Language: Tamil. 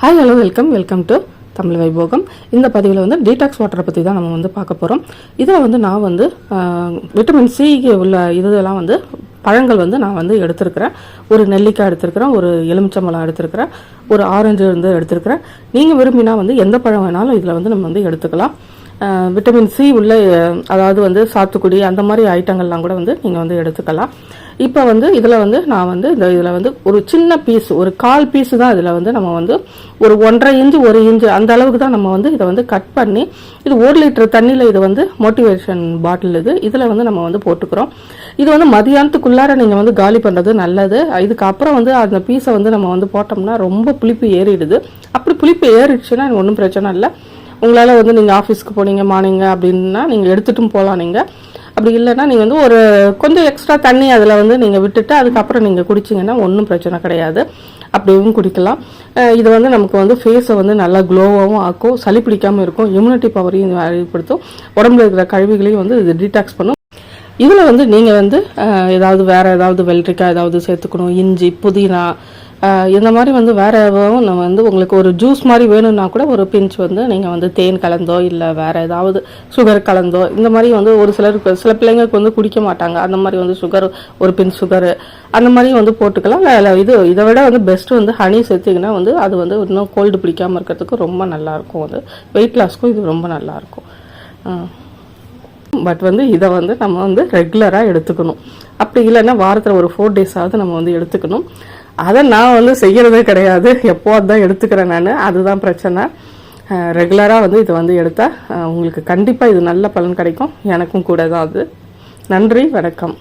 Hi hello welcome to Tamil Vaibhogam. இந்த பதிவில் வந்து டீடாக்ஸ் வாட்டரை பற்றி தான் நம்ம வந்து பார்க்க போகிறோம். இதில் வந்து நான் வந்து விட்டமின் சி உள்ள இதெல்லாம் வந்து பழங்கள் வந்து நான் வந்து எடுத்துருக்கிறேன். ஒரு நெல்லிக்காய் எடுத்துருக்கிறேன், ஒரு எலுமிச்சம்பழம் எடுத்துருக்கிறேன், ஒரு ஆரஞ்சு வந்து எடுத்துருக்கிறேன். நீங்கள் விரும்பினா வந்து எந்த பழம் வேணாலும் இதில் வந்து நம்ம வந்து எடுத்துக்கலாம். விட்டமின் சி உள்ள அதாவது வந்து சாத்துக்குடி அந்த மாதிரி ஐட்டங்கள்லாம் கூட வந்து நீங்கள் வந்து எடுத்துக்கலாம். இப்போ வந்து இதில் வந்து நான் வந்து இதில் வந்து ஒரு சின்ன பீஸ், ஒரு 1/4 பீஸ் தான் இதில் வந்து நம்ம வந்து ஒரு 1.5 இன்ச்சு 1 இன்ச்சு அந்த அளவுக்கு தான் நம்ம வந்து இதை வந்து கட் பண்ணி, இது 1 லிட்டர் தண்ணியில் இது வந்து மோட்டிவேஷன் பாட்டில் இதில் வந்து நம்ம வந்து போட்டுக்கிறோம். இது வந்து மதியானத்துக்குள்ளார நீங்கள் வந்து காலி பண்ணுறது நல்லது. இதுக்கப்புறம் வந்து அந்த பீஸை வந்து நம்ம வந்து போட்டோம்னா ரொம்ப புளிப்பு ஏறிடுது. அப்படி புளிப்பு ஏறிடுச்சுன்னா ஒன்றும் பிரச்சனை இல்லை. உங்களால் வந்து நீங்கள் ஆஃபீஸ்க்கு போனீங்க மார்னிங்க அப்படின்னா நீங்கள் எடுத்துட்டும் போகலாம். நீங்கள் அப்படி இல்லைன்னா நீங்கள் வந்து ஒரு கொஞ்சம் எக்ஸ்ட்ரா தண்ணி அதில் வந்து நீங்கள் விட்டுட்டு அதுக்கப்புறம் நீங்கள் குடிச்சிங்கன்னா ஒன்றும் பிரச்சனை கிடையாது. அப்படியும் குடிக்கலாம். இது வந்து நமக்கு வந்து ஃபேஸை வந்து நல்லா க்ளோவாகவும் ஆக்கும், சளி பிடிக்காமல் இருக்கும், இம்யூனிட்டி பவரையும் அதிகப்படுத்தும், உடம்புல இருக்கிற கழிவுகளையும் வந்து இது டீடாக்ஸ் பண்ணும். இதில் வந்து நீங்கள் வந்து ஏதாவது வேறு ஏதாவது வெள்ளரிக்காய் ஏதாவது சேர்த்துக்கணும், இஞ்சி புதினா இந்த மாதிரி வந்து வேறு எதுவும் நம்ம வந்து உங்களுக்கு ஒரு ஜூஸ் மாதிரி வேணும்னா கூட ஒரு பிஞ்ச் வந்து நீங்கள் வந்து தேன் கலந்தோ இல்லை வேறு ஏதாவது சுகர் கலந்தோ இந்த மாதிரி வந்து ஒரு சில பிள்ளைங்களுக்கு வந்து குடிக்க மாட்டாங்க. அந்த மாதிரி வந்து சுகர் ஒரு பிஞ்ச் சுகரு அந்த மாதிரி வந்து போட்டுக்கலாம். இதை விட வந்து பெஸ்ட்டு வந்து ஹனி சேர்த்திங்கன்னா வந்து அது வந்து இன்னும் கோல்டு பிடிக்காமல் இருக்கிறதுக்கு ரொம்ப நல்லாயிருக்கும். அது வெயிட் லாஸ்க்கும் இது ரொம்ப நல்லாயிருக்கும். பட் வந்து இதை வந்து நம்ம வந்து ரெகுலராக எடுத்துக்கணும். அப்படி இல்லைன்னா வாரத்தில் ஒரு 4 டேஸாவது நம்ம வந்து எடுத்துக்கணும். அதை நான் வந்து செய்கிறதே கிடையாது, எப்போது தான் எடுத்துக்கிறேன் நான். அதுதான் பிரச்சனை. ரெகுலராக வந்து இதை வந்து எடுத்தால் உங்களுக்கு கண்டிப்பாக இது நல்ல பலன் கிடைக்கும். எனக்கும் கூட தான் அது. நன்றி, வணக்கம்.